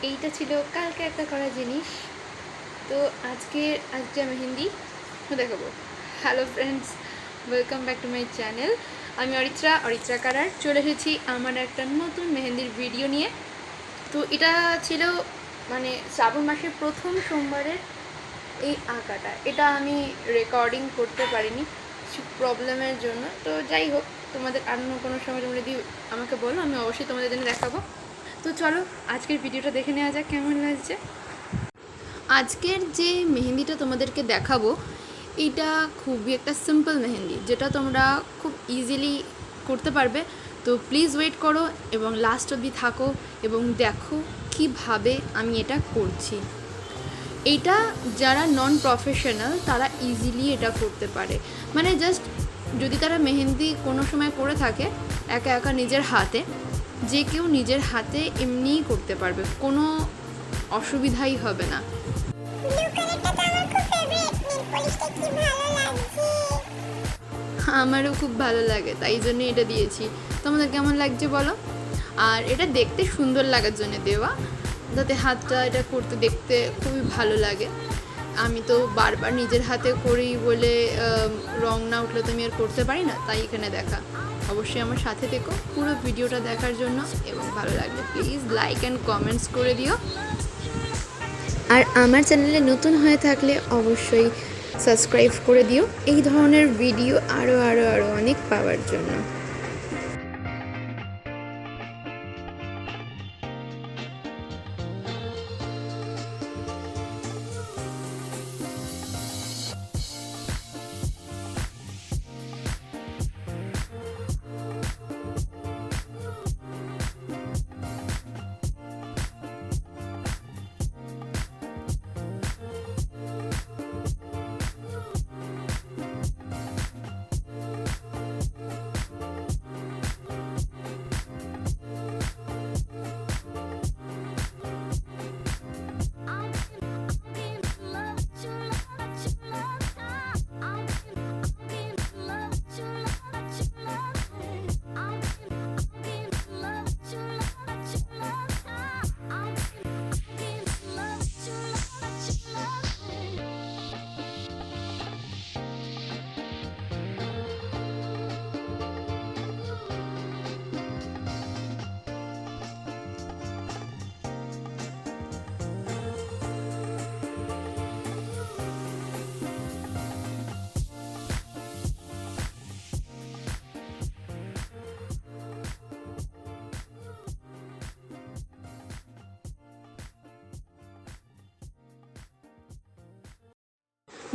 এইটা ছিল কালকে একটা করা জিনিস। তো আজকে মেহেন্দি দেখাবো। Hello friends, welcome back to my channel. আমি অরিত্রা কারার চলে এসেছি আমার একটা নতুন মেহেন্দির ভিডিও নিয়ে। তো এটা ছিল মানে শ্রাবণ মাসের প্রথম সোমবারের এই আঁকাটা। এটা আমি রেকর্ডিং করতে পারিনি কিছু প্রবলেমের জন্য। তো যাই হোক, তোমাদের অন্য কোনো সময় তোমরা যদি আমাকে বলো, আমি অবশ্যই তোমাদের জন্য দেখাবো। তো চলো আজকের ভিডিওটা দেখে নেওয়া যাক কেমন লাগছে। আজকের যে মেহেন্দিটা তোমাদেরকে দেখাবো, এটা খুবই একটা সিম্পল মেহেন্দি, যেটা তোমরা খুব ইজিলি করতে পারবে। তো প্লিজ ওয়েট করো এবং লাস্ট অবধি থাকো এবং দেখো কিভাবে আমি এটা করছি। এটা যারা নন প্রফেশনাল তারা ইজিলি এটা করতে পারে। মানে জাস্ট যদি তারা মেহেন্দি কোনো সময় করে থাকে একা একা নিজের হাতে, যে কেউ নিজের হাতে এমনিই করতে পারবে, কোনো অসুবিধাই হবে না। আমারও খুব ভালো লাগে, তাই জন্য এটা দিয়েছি। তোমাদের কেমন লাগছে বলো। আর এটা দেখতে সুন্দর লাগার জন্য দেওয়া, যাতে হাতটা এটা করতে দেখতে খুবই ভালো লাগে। আমি তো বারবার নিজের হাতে করি বলে রং না উঠলে তো আমি আর করতে পারি না, তাই এখানে দেখা। অবশ্যই আমার সাথে থেকো পুরো ভিডিওটা দেখার জন্য, এবং ভালো লাগলে প্লিজ লাইক অ্যান্ড কমেন্টস করে দিও। আর আমার চ্যানেলে নতুন হয়ে থাকলে অবশ্যই সাবস্ক্রাইব করে দিও এই ধরনের ভিডিও আরও অনেক পাওয়ার জন্য।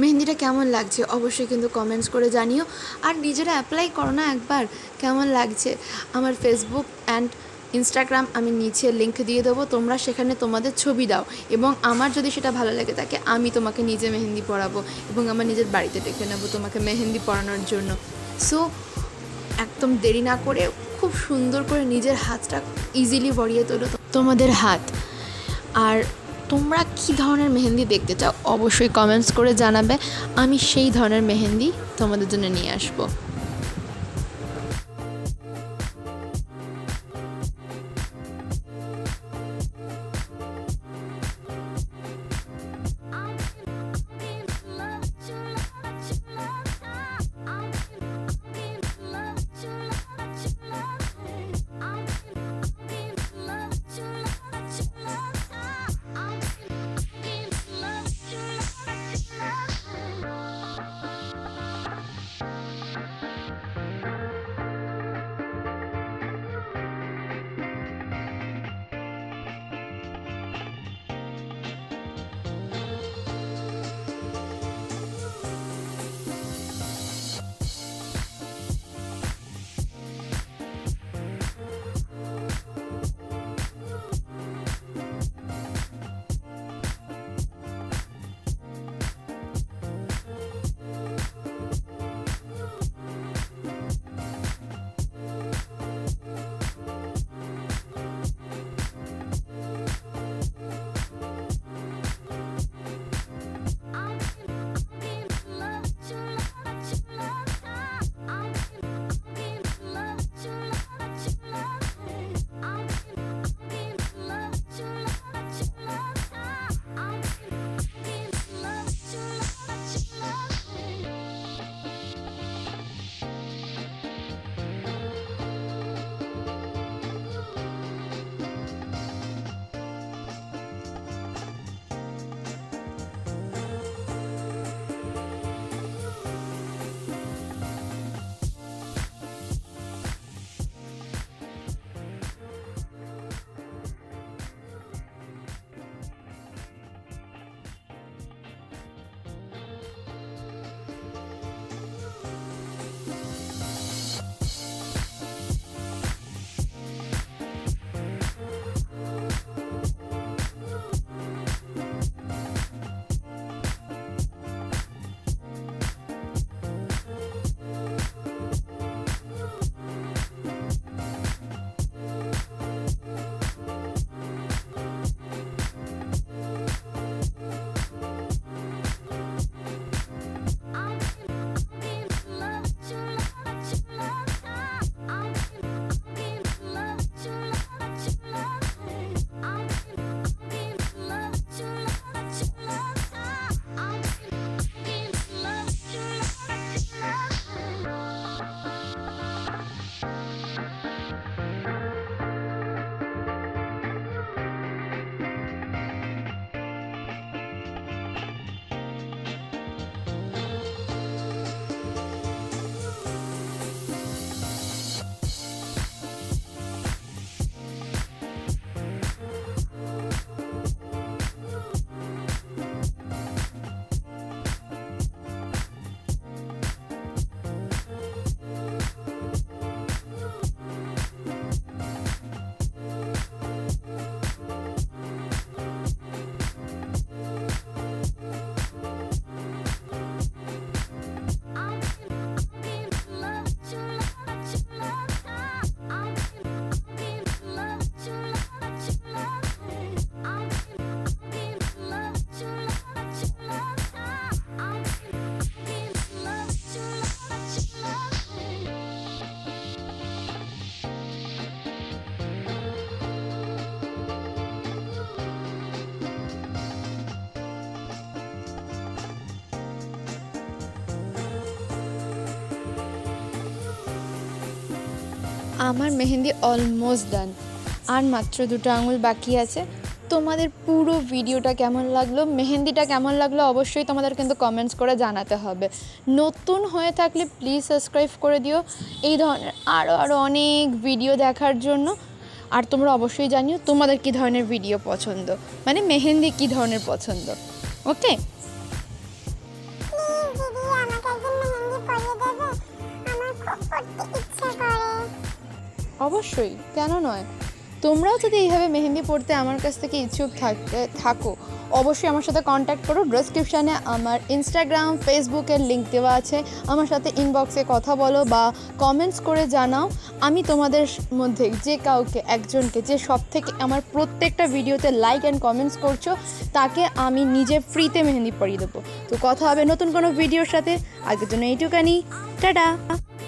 মেহেন্দিটা কেমন লাগছে অবশ্যই কিন্তু কমেন্টস করে জানিও। আর নিজেরা অ্যাপ্লাই করো না একবার, কেমন লাগছে। আমার ফেসবুক অ্যান্ড ইনস্টাগ্রাম আমি নিচে লিঙ্ক দিয়ে দেবো, তোমরা সেখানে তোমাদের ছবি দাও, এবং আমার যদি সেটা ভালো লাগে থাকে আমি তোমাকে নিজে মেহেন্দি পরাবো এবং আমার নিজের বাড়িতে ডেকে নেবো তোমাকে মেহেন্দি পরানোর জন্য। সো একদম দেরি না করে খুব সুন্দর করে নিজের হাতটা ইজিলি ভরিয়ে তোলো তোমাদের হাত। আর তোমরা কী ধরনের মেহেন্দি দেখতে চাও অবশ্যই কমেন্টস করে জানাবে, আমি সেই ধরনের মেহেন্দি তোমাদের জন্য নিয়ে আসবো। আমার মেহেন্দি অলমোস্ট ডান, আর মাত্র 2টো আঙুল বাকি আছে। তোমাদের পুরো ভিডিওটা কেমন লাগলো, মেহেন্দিটা কেমন লাগলো অবশ্যই তোমাদের কিন্তু কমেন্টস করে জানাতে হবে। নতুন হয়ে থাকলে প্লিজ সাবস্ক্রাইব করে দিও এই ধরনের আরও অনেক ভিডিও দেখার জন্য। আর তোমরা অবশ্যই জানিও তোমাদের কী ধরনের ভিডিও পছন্দ, মানে মেহেন্দি কী ধরনের পছন্দ। ওকে, অবশ্যই, কেন নয়। তোমরাও যদি এইভাবে মেহেন্দি পড়তে আমার কাছ থেকে ইচ্ছুক থাকো অবশ্যই আমার সাথে কন্ট্যাক্ট করো। ডেসক্রিপশানে আমার ইনস্টাগ্রাম, ফেসবুকের লিঙ্ক দেওয়া আছে। আমার সাথে ইনবক্সে কথা বলো বা কমেন্টস করে জানাও। আমি তোমাদের মধ্যে যে কাউকে একজনকে, যে সব থেকে আমার প্রত্যেকটা ভিডিওতে লাইক অ্যান্ড কমেন্টস করছো, তাকে আমি নিজে ফ্রিতে মেহেন্দি পরিয়ে দেবো। তো কথা হবে নতুন কোনো ভিডিওর সাথে। আজকের জন্য এইটুকানি, টাটা।